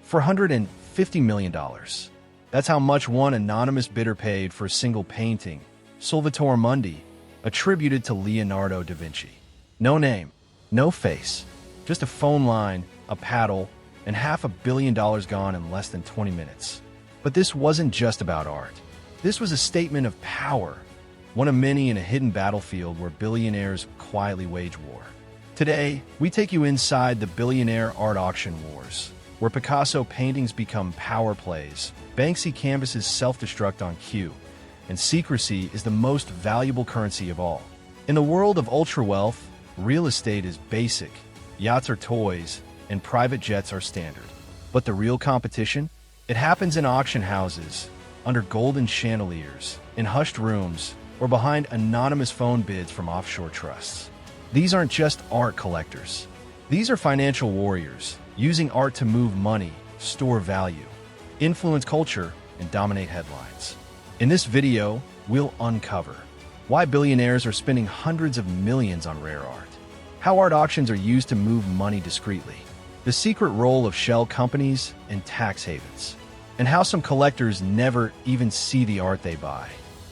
$450 million. That's how much one anonymous bidder paid for a single painting, Salvator Mundi, attributed to Leonardo da Vinci. No name, no face, just a phone line, a paddle, and $500 million gone in less than 20 minutes. But this wasn't just about art. This was a statement of power, one of many in a hidden battlefield where billionaires quietly wage war. Today, we take you inside the Billionaire Art Auction Wars, where Picasso paintings become power plays, Banksy canvases self-destruct on cue, and secrecy is the most valuable currency of all. In the world of ultra-wealth, real estate is basic, yachts are toys, and private jets are standard. But the real competition? It happens in auction houses, under golden chandeliers, in hushed rooms, or behind anonymous phone bids from offshore trusts. These aren't just art collectors. These are financial warriors, using art to move money, store value, influence culture, and dominate headlines. In this video, we'll uncover why billionaires are spending hundreds of millions on rare art, how art auctions are used to move money discreetly, the secret role of shell companies and tax havens, and how some collectors never even see the art they buy.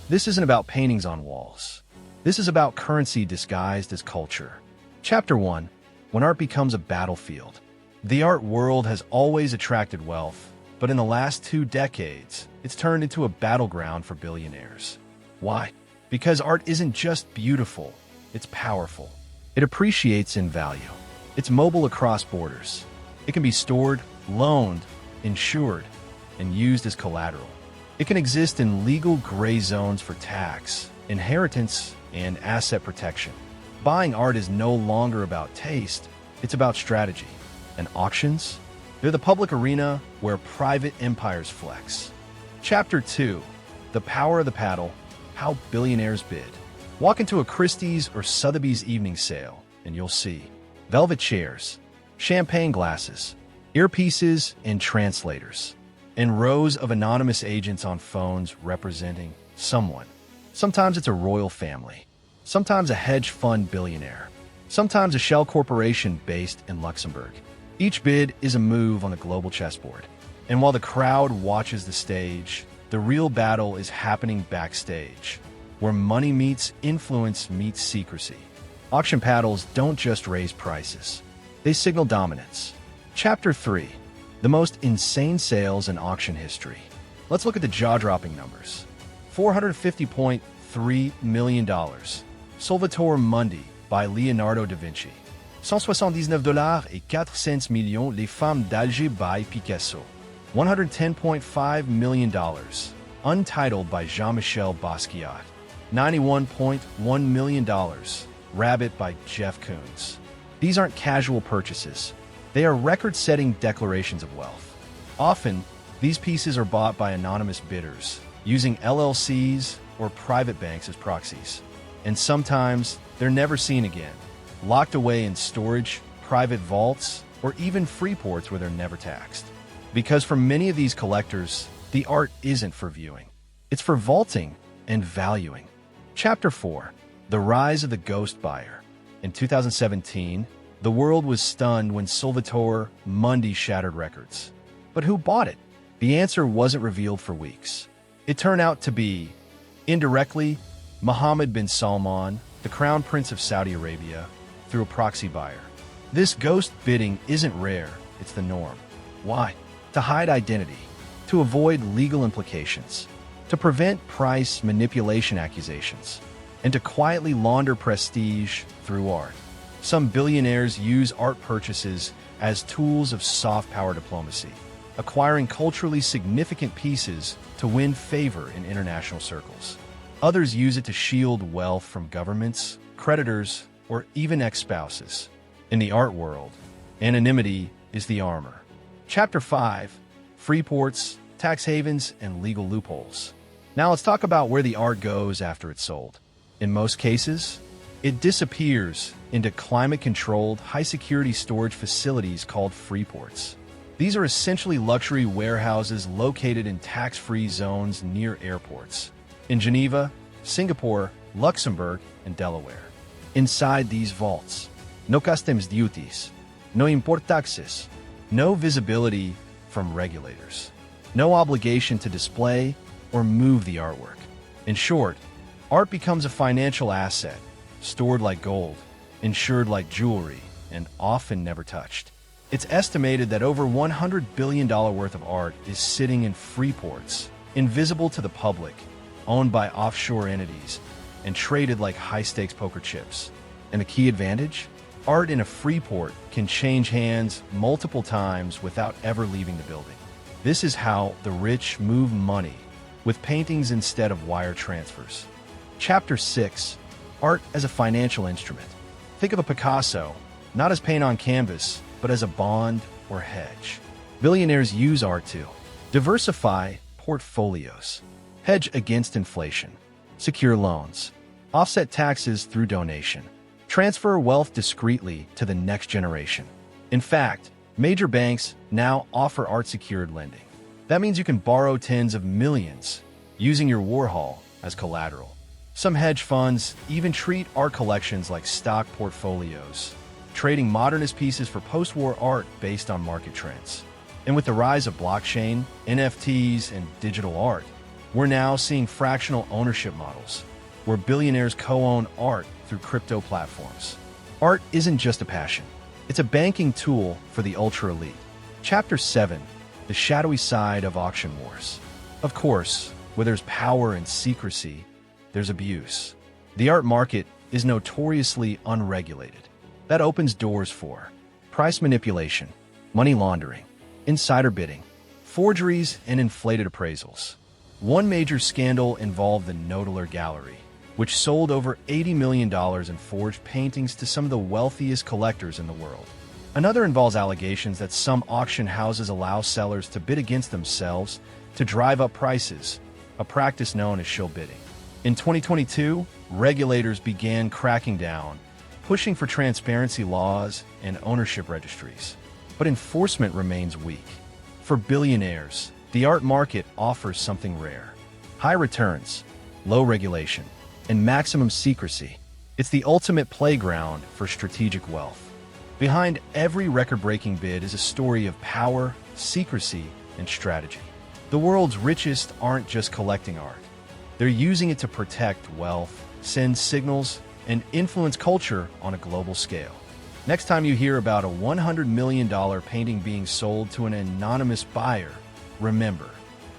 This isn't about paintings on walls. This is about currency disguised as culture. Chapter 1. When art becomes a battlefield. The art world has always attracted wealth, but in the last 2 decades, it's turned into a battleground for billionaires. Why? Because art isn't just beautiful, it's powerful. It appreciates in value. It's mobile across borders. It can be stored, loaned, insured, and used as collateral. It can exist in legal gray zones for tax, inheritance, and asset protection. Buying art is no longer about taste, it's about strategy. And auctions? They're the public arena where private empires flex. Chapter 2. The Power of the Paddle, How Billionaires Bid. Walk into a Christie's or Sotheby's evening sale, and you'll see velvet chairs, champagne glasses, earpieces, and translators, and rows of anonymous agents on phones representing someone. Sometimes it's a royal family, sometimes a hedge fund billionaire, sometimes a shell corporation based in Luxembourg. Each bid is a move on the global chessboard. And while the crowd watches the stage, the real battle is happening backstage, where money meets influence meets secrecy. Auction paddles don't just raise prices. They signal dominance. Chapter 3. The most insane sales in auction history. Let's look at the jaw-dropping numbers. $450.3 million. Salvator Mundi by Leonardo da Vinci. $179.04 millions Les Femmes d'Alger by Picasso. $110.5 million. Untitled by Jean-Michel Basquiat. $91.1 million. Rabbit by Jeff Koons. These aren't casual purchases. They are record-setting declarations of wealth. Often, these pieces are bought by anonymous bidders, using LLCs or private banks as proxies. And sometimes, they're never seen again, locked away in storage, private vaults, or even free ports where they're never taxed. Because for many of these collectors, the art isn't for viewing. It's for vaulting and valuing. Chapter 4. The Rise of the Ghost Buyer. In 2017, the world was stunned when Salvator Mundi shattered records. But who bought it? The answer wasn't revealed for weeks. It turned out to be, indirectly, Mohammed bin Salman, the Crown Prince of Saudi Arabia, through a proxy buyer. This ghost bidding isn't rare, it's the norm. Why? To hide identity, to avoid legal implications, to prevent price manipulation accusations, and to quietly launder prestige through art. Some billionaires use art purchases as tools of soft power diplomacy, acquiring culturally significant pieces to win favor in international circles. Others use it to shield wealth from governments, creditors, or even ex-spouses. In the art world, anonymity is the armor. Chapter 5. Free ports, tax havens, and legal loopholes. Now let's talk about where the art goes after it's sold. In most cases, it disappears into climate-controlled, high-security storage facilities called free ports. These are essentially luxury warehouses located in tax-free zones near airports, in Geneva, Singapore, Luxembourg, and Delaware. Inside these vaults, no customs duties, no import taxes, no visibility from regulators. No obligation to display or move the artwork. In short, art becomes a financial asset, stored like gold, insured like jewelry, and often never touched. It's estimated that over $100 billion worth of art is sitting in free ports, invisible to the public, owned by offshore entities, and traded like high-stakes poker chips. And the key advantage? Art in a free port can change hands multiple times without ever leaving the building. This is how the rich move money, with paintings instead of wire transfers. Chapter 6. Art as a financial instrument. Think of a Picasso, not as paint on canvas, but as a bond or hedge. Billionaires use art to diversify portfolios, hedge against inflation, secure loans, offset taxes through donation, transfer wealth discreetly to the next generation. In fact, major banks now offer art-secured lending. That means you can borrow tens of millions using your Warhol as collateral. Some hedge funds even treat art collections like stock portfolios, trading modernist pieces for post-war art based on market trends. And with the rise of blockchain, NFTs, and digital art, we're now seeing fractional ownership models, where billionaires co-own art through crypto platforms. Art isn't just a passion. It's a banking tool for the ultra-elite. Chapter 7. The shadowy side of auction wars. Of course, where there's power and secrecy, there's abuse. The art market is notoriously unregulated. That opens doors for price manipulation, money laundering, insider bidding, forgeries, and inflated appraisals. One major scandal involved the Knoedler Gallery, which sold over $80 million in forged paintings to some of the wealthiest collectors in the world. Another involves allegations that some auction houses allow sellers to bid against themselves to drive up prices, a practice known as shill bidding. In 2022, regulators began cracking down, pushing for transparency laws and ownership registries. But enforcement remains weak. For billionaires, the art market offers something rare: high returns, low regulation, and maximum secrecy. It's the ultimate playground for strategic wealth. Behind every record-breaking bid is a story of power, secrecy, and strategy. The world's richest aren't just collecting art. They're using it to protect wealth, send signals, and influence culture on a global scale. Next time you hear about a $100 million painting being sold to an anonymous buyer, remember,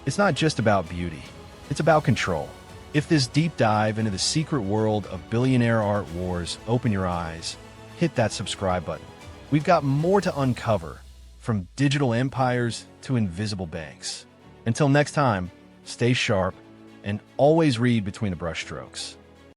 it's not just about beauty, it's about control. If this deep dive into the secret world of billionaire art wars opened your eyes, hit that subscribe button. We've got more to uncover, from digital empires to invisible banks. Until next time, stay sharp and always read between the brushstrokes.